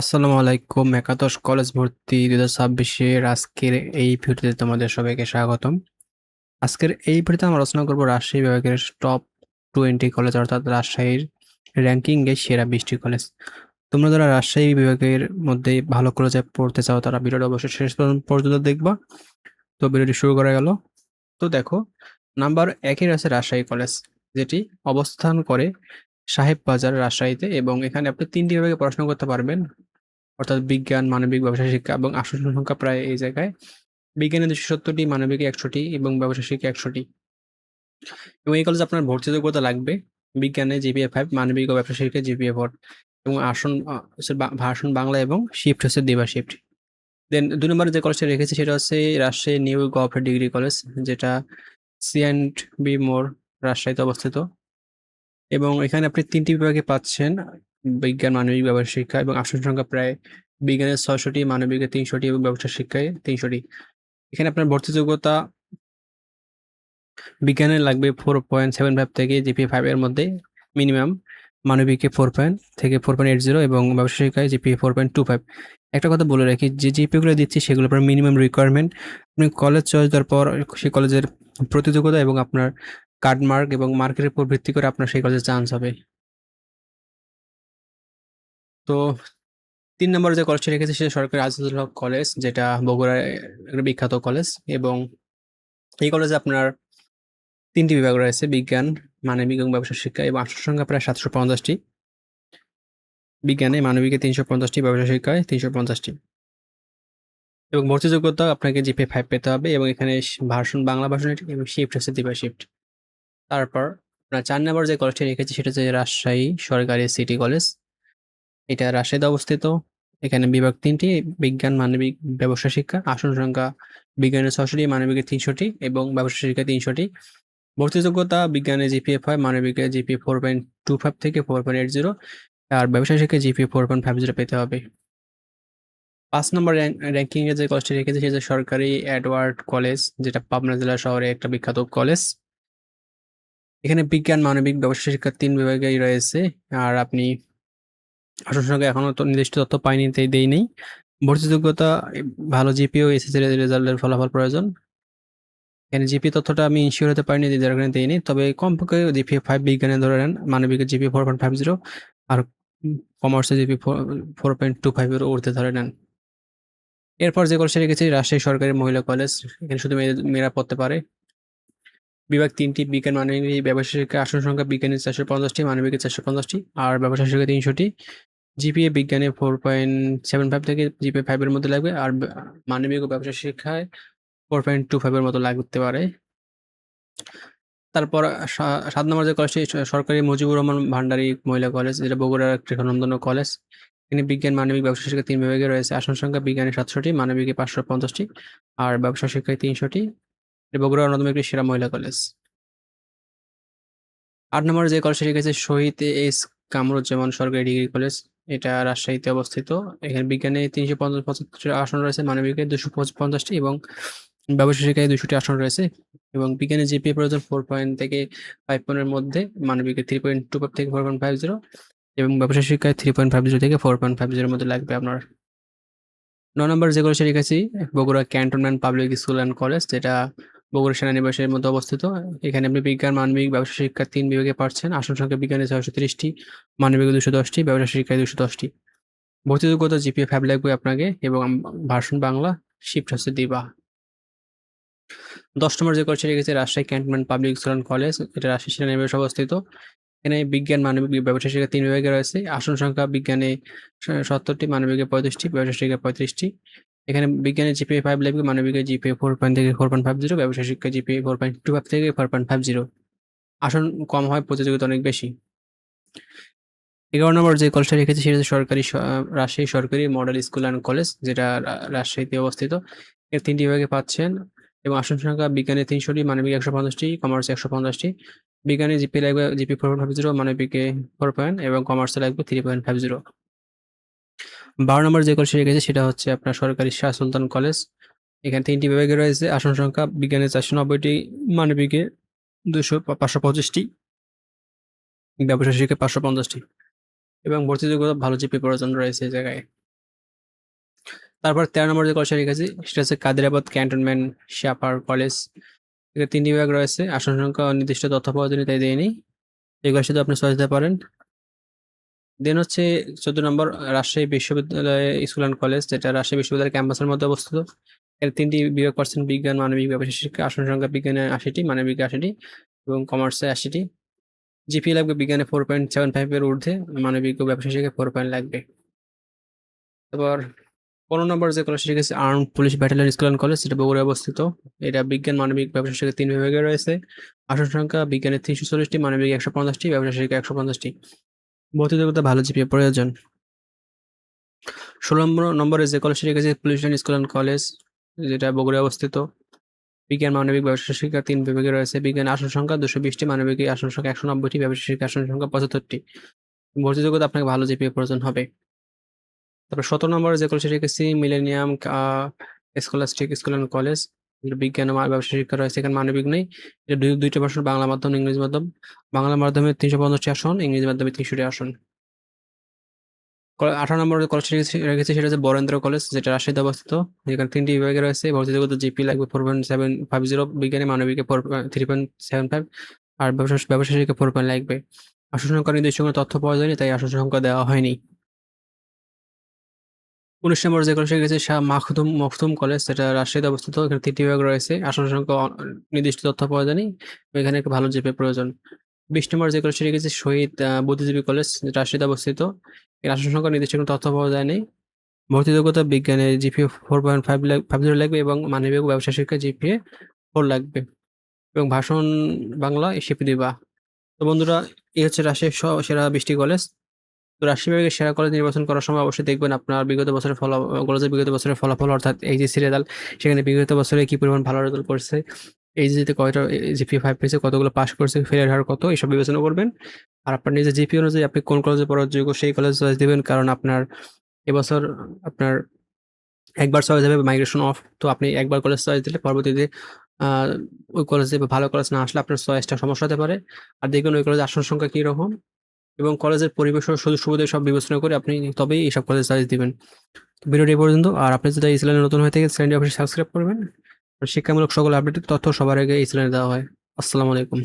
আসসালামু আলাইকুম। একাদশ কলেজ ভর্তি 2026-এর আজকের এই ভিডিওতে তোমাদের সবাইকে স্বাগতম। আজকের এই ভিডিওতে আমরা আলোচনা করব রাজশাহী বিভাগের টপ 20 কলেজ, অর্থাৎ রাজশাহীর র্যাঙ্কিংয়ে সেরা 20টি কলেজ। তোমরা যারা রাজশাহী বিভাগের মধ্যে ভালো কলেজে পড়তে চাও তারা ভিডিওটা অবশ্যই শেষ পর্যন্ত দেখবা। তো ভিডিওটি শুরু করা গেল। তো দেখো, নাম্বার 1-এ আছে রাজশাহী কলেজ, যেটি অবস্থান করে সাহেব বাজার, রাজশাহীতে, এবং এখানে আপনি 3টি বিভাগে পড়াশোনা করতে পারবেন, অর্থাৎ বিজ্ঞান, মানবিক, ব্যবসায় শিক্ষা, এবং আসন সংখ্যা প্রায় এই জায়গায়। বিজ্ঞানে 270টি, মানবিকে 100টি এবং ব্যবসায় শিক্ষা 100টি। এবং এই কলেজে আপনার ভর্তি যোগ্যতা লাগবে বিজ্ঞানে জিপিএ 5, মানবিক ও ব্যবসায় শিক্ষায় জিপিএ 4, এবং আসন হচ্ছে ভার্সন বাংলা, এবং শিফট হচ্ছে দিবা শিফট। দেন 2 নম্বরে যে কলেজটা রেখেছি সেটা হচ্ছে Rajshahi new government degree college, যেটা সি অ্যান্ড বি মোড়, রাজশাহীতে অবস্থিত। এবং এখানে আপনি 3টি বিভাগে পাচ্ছেন: বিজ্ঞান, মানবিক, ব্যবসায় শিক্ষা, এবং আসন সংখ্যা প্রায় বিজ্ঞানের 600টি, মানবিকের 300টি এবং ব্যবসায় শিক্ষায় 300টি। এখানে আপনার ভর্তি যোগ্যতা বিজ্ঞানে লাগবে 4.75 থেকে জিপিএ 5 এর মধ্যে মিনিমাম, মানবিকে 4 থেকে 4.80, এবং ব্যবসায় শিক্ষায় জিপিএ 4.25। একটা কথা বলে রাখি, যে জিপিএ গুলো দিচ্ছি সেগুলো আপনার মিনিমাম রিকোয়ারমেন্ট। আপনি কলেজ চয়েস দেওয়ার পর সেই কলেজের প্রতিযোগিতা এবং আপনার কার্ড মার্ক এবং মার্কের উপর ভিত্তি করে আপনার সেই কলেজে চান্স হবে। তো 3 নম্বরে যে কলেজটি রেখেছি সেটা সরকারি আজিজুল হক কলেজ, যেটা বগুড়ার একটা বিখ্যাত কলেজ। এবং এই কলেজে আপনার 3টি বিভাগ রয়েছে: বিজ্ঞান, মানবিক এবং ব্যবসায় শিক্ষা, এবং আসন সংখ্যা প্রায় 750টি। বিজ্ঞানে, মানবিকে 350টি, ব্যবসায় শিক্ষায় 350টি। এবং ভর্তি যোগ্যতা আপনাকে জিপিএ 5 পেতে হবে, এবং এখানে ভার্সন বাংলা ভার্সন এবং শিফট হচ্ছে দিবা শিফট। তারপর আপনার 4 নম্বর যে কলেজটি রেখেছি সেটা হচ্ছে রাজশাহী সরকারি সিটি কলেজ। এটা রাজশাহীতে অবস্থিত। এখানে বিভাগ 3টি: বিজ্ঞান, মানবিক, ব্যবসায় শিক্ষা। আসন সংখ্যা বিজ্ঞানে 600টি, মানবিকে 300টি এবং ব্যবসায় শিক্ষায় 300টি। ভর্তি যোগ্যতা বিজ্ঞানে জিপিএ 5, মানবিকে জিপিএ 4.25 থেকে 4.80, আর ব্যবসায় শিক্ষায় জিপিএ 4.50 পেতে হবে। 5 নম্বর র্যাঙ্কিং এ যে কলেজটি রেখেছি সেটা সরকারি এডওয়ার্ড কলেজ, যেটা পাবনা জেলা শহরে একটা বিখ্যাত কলেজ। এখানে বিজ্ঞান, মানবিক, ব্যবসায় শিক্ষা 3 বিভাগেই রয়েছে। আর আপনি আসন সংখ্যা এখনো তো নির্দিষ্ট তথ্য পাইনি, তাই দেই নেই। ভর্তি যোগ্যতা ভালো জিপিএ ও এসএসসি রেজাল্টের ফলাফল প্রয়োজন। এখানে জিপিএ তথ্যটা আমি ইনশিওর হতে পারিনি, যার কারণে দেইনি। তবে কমপক্ষে জিপিএ 5 বিজ্ঞানে ধরে নেন, মানবিকে জিপিএ 4.50, আর কমার্সে জিপিএ 4.25 এর ঊর্ধ্বে ধরে নেন। এরপর যে কলেজটা রেখেছি রাজশাহী সরকারি মহিলা কলেজ। এখানে শুধু মেয়েরা পড়তে পারে। বিভাগ 3টি: বিজ্ঞান, মানবিক, ব্যবসায় শিক্ষা। আসন সংখ্যা বিজ্ঞানে 450টি, মানবিকে 450টি, আর ব্যবসায় শিক্ষা 300টি। জিপিএ বিজ্ঞানে 4.75 থেকে জিপিএ 5 এর মধ্যে লাগবে, আর মানবিক ও ব্যবসায় শিক্ষায় 4.25 এর মতো লাগতে পারে। তারপর 7 নম্বর যে কলেজটি সরকারি মুজিবুর রহমান ভান্ডারী মহিলা কলেজ, যেটা বগুড়ার একটি স্বনামধন্য কলেজ। এখানে বিজ্ঞান, মানবিক, ব্যবসায় শিক্ষা 3 বিভাগে রয়েছে। আসন সংখ্যা বিজ্ঞানে 700টি, মানবিকে 550টি, আর ব্যবসায় শিক্ষায় 300টি। এটা বগুড়ার অন্যতম একটি সেরা মহিলা কলেজ। 8 নম্বরে যে কলেজটি রেখেছে শহীদ এস কামরুজ্জামান সরকারি ডিগ্রি কলেজ। এটা রাজশাহীতে অবস্থিত। এখানে বিজ্ঞানে 375টি আসন রয়েছে, মানবিকে 250টি এবং ব্যবসায় শিক্ষায় 200টি আসন রয়েছে। এবং বিজ্ঞানে জিপিএ প্রয়োজন 4 পয়েন্ট থেকে 5 পয়েন্টের মধ্যে, মানবিকে 3.25 থেকে 4.50, এবং ব্যবসায় শিক্ষায় 3.50 থেকে 4.50 এর মধ্যে লাগবে আপনার। 9 নম্বর যে কলেজটি রেখেছি Bogura cantonment public school and college, যেটা বগুড়া সেনানিবাসের মধ্যে অবস্থিত। এখানে আপনি বিজ্ঞান, মানবিক, ব্যবসায় শিক্ষা 3 বিভাগে পাচ্ছেন। আসন সংখ্যা বিজ্ঞানে 630টি, মানবিকে 210টি, ব্যবসায় শিক্ষায় 210টি। ভর্তি যোগ্যতা জিপিএ 5 লাগবে আপনাকে, এবং ভার্সন বাংলা, শিফট হচ্ছে দিবা। 10 নম্বর যে কলেজটি রেখেছি Rajshahi cantonment public school and college, এটা রাজশাহী সেনানিবাসে অবস্থিত। এখানে বিজ্ঞান, মানবিক, ব্যবসায় শিক্ষা 3 বিভাগে রয়েছে। আসন সংখ্যা বিজ্ঞানে 70টি, মানবিকে 35টি, ব্যবসায় শিক্ষা 35টি। এখানে বিজ্ঞানে জিপিএ 5 লাগবে, মানবিকে জিপিএ 4 থেকে 4.50, ব্যবসায় শিক্ষা জিপিএ 4.25 থেকে 4.50। আসন কম হয়, প্রতিযোগিতা অনেক বেশি। 11 নম্বর যে কলেজটা রেখেছি সেটা হচ্ছে রাজশাহী সরকারি মডেল স্কুল অ্যান্ড কলেজ, যেটা রাজশাহীতে অবস্থিত। এর 3টি বিভাগে পাচ্ছেন, এবং আসন সংখ্যা বিজ্ঞানে 300টি, মানবিক 150টি, কমার্সে 150টি। বিজ্ঞানে জিপি লাগবে জিপি 4.50, মানবিকে 4 পয়েন্ট, এবং কমার্সে লাগবে 3.50। 12 নম্বর যে কলেজটি রেখেছি সেটা হচ্ছে আপনার সরকারি শাহ সুলতান কলেজ। এখানে 3টি বিভাগে রয়েছে। আসন সংখ্যা বিজ্ঞানে 490টি, মানবিকে 525টি, ব্যবসায় শিক্ষা 550টি, এবং ভর্তি যোগ্যতা ভালো জিপি প্রয়োজন রয়েছে এই জায়গায়। তারপর 13 নম্বর যে কলেজটা রেখেছি সেটা হচ্ছে কাদেরাবাদ ক্যান্টনমেন্ট শাপার কলেজ। এখানে 3টি বিভাগ রয়েছে। আসন সংখ্যা নির্দিষ্ট তথ্য পাওয়ার জন্য তাই দেয়নি। এগুলো শুধু আপনি চয়েস দিতে পারেন। দেন হচ্ছে 14 নম্বর রাজশাহী বিশ্ববিদ্যালয় স্কুল অ্যান্ড কলেজ, যেটা রাজশাহী বিশ্ববিদ্যালয় ক্যাম্পাসের মধ্যে অবস্থিত। এর 3টি বিভাগ পাচ্ছেন: বিজ্ঞান, মানবিক, ব্যবসায় শিক্ষা। আসন সংখ্যা বিজ্ঞানে 80টি, মানবিকে 80টি এবং কমার্সে 80টি। জিপিএ লাগবে বিজ্ঞানে 4.75 এর ঊর্ধ্বে, মানবিক ও ব্যবসায় শিক্ষায় 4 পয়েন্ট লাগবে। তারপর 15 নম্বর যে কলেজটি রেখেছি arm police battalion school and college, যেটা বগুড়ায় অবস্থিত। এটা বিজ্ঞান, মানবিক, ব্যবসায় শিক্ষা 3 বিভাগে রয়েছে। আসন সংখ্যা বিজ্ঞানে 340টি, মানবিক 150টি, ব্যবসায় শিক্ষা 150টি। ভর্তি যোগ্যতা ভালো জিপিএ প্রয়োজন। 16 নম্বরে যে কলেজটি রেখেছি police line school and college, যেটা বগুড়ায় অবস্থিত। বিজ্ঞান, মানবিক, ব্যবসায় শিক্ষা 3 বিভাগে রয়েছে। বিজ্ঞান আসন সংখ্যা 220টি, মানবিক আসন সংখ্যা 190টি, ব্যবসায় শিক্ষা আসন সংখ্যা 75টি। ভর্তি যোগ্যতা আপনাকে ভালো জিপিএ প্রয়োজন হবে। তারপর 17 নম্বরে যে কলেজটি রেখেছি millennium scholastic school and college, বিজ্ঞান ও ব্যবসায় শিক্ষা রয়েছে। এখানে মানবিক নেই। এটা দুইটা ভার্সন, বাংলা মাধ্যম, ইংরেজি মাধ্যম। বাংলা মাধ্যমে 350টি আসন, ইংরেজি মাধ্যমে 300টি আসন। 18 নম্বরে যে কলেজটি রেখেছি সেটা হচ্ছে বরেন্দ্র কলেজ, যেটা রাজশাহীতে অবস্থিত। যেখানে 3টি বিভাগে রয়েছে। ভর্তি যোগ্যতা জিপি লাগবে 4.750, বিজ্ঞানে মানবিকে 3.75 আর ব্যবসায় শিক্ষা 4 পয়েন্ট লাগবে। আসন সংখ্যা নির্দিষ্ট কোনো তথ্য পাওয়া যায়নি, তাই আসন সংখ্যা দেওয়া হয়নি। 19 নম্বর যে কলেজটি রেখেছি শাহ মখদুম কলেজ, যেটা রাজশাহীতে অবস্থিত। এখানে 3টি বিভাগ রয়েছে। আসন সংখ্যা নির্দিষ্ট তথ্য পাওয়া যায়নি, এখানে একটা ভালো জিপিএ প্রয়োজন। 20 নম্বর যে কলেজটি রেখেছি শহীদ বুদ্ধিজীবী কলেজ, যেটা রাজশাহীতে অবস্থিত। এর আসন সংখ্যা নির্দিষ্ট কোনো তথ্য পাওয়া যায়নি। ভর্তি যোগ্যতা বিজ্ঞানে জিপিএ 4.50 লাগবে এবং মানবিক ও ব্যবসায় শিক্ষা জিপিএ 4 লাগবে এবং ভাষণ বাংলা এসিপি দিবা। তো বন্ধুরা, এই হচ্ছে রাজশাহীর সেরা 20টি কলেজ। তো রাজশাহী বিভাগের সেরা কলেজ নির্বাচন করার সময় অবশ্যই দেখবেন আপনার কলেজের বিগত বছরের ফলাফল, অর্থাৎ এইচএসসি রেজাল্ট। সেখানে বিগত বছরে কি পরিমাণ ভালো রেজাল্ট করছে, এইচএসসিতে কয়টা জিপিএ 5 পেয়েছে, কতগুলো পাস করছে, ফেলের হার কত, এসব বিবেচনা করবেন। আর আপনার নিজের জিপিএ অনুযায়ী আপনি কোন কলেজে পড়ার যোগ্য সেই কলেজ চয়েস দিবেন, কারণ আপনার এবছর আপনার একবার চয়েস হবে মাইগ্রেশন অফ। তো আপনি একবার কলেজ চয়েস দিলে পরবর্তীতে ওই কলেজে ভালো কলেজ না আসলে আপনার চয়েসটা সমস্যা হতে পারে। আর দেখবেন ওই কলেজের আসন সংখ্যা কিরকম এবং কলেজের পরিবেশ ও সুযোগ সুবিধা সব বিবেচনা করে আপনি তবেই এইসব কলেজ চয়েস দিবেন। তো ভিডিওটি এই পর্যন্ত। আর আপনি যদি এই চ্যানেলে নতুন হয়ে থাকেন, চ্যানেলটি অবশ্যই সাবস্ক্রাইব করবেন। আর শিক্ষামূলক সকল আপডেট তথ্য সবার আগে এই চ্যানেলে দেওয়া হয়। আসসালামু আলাইকুম।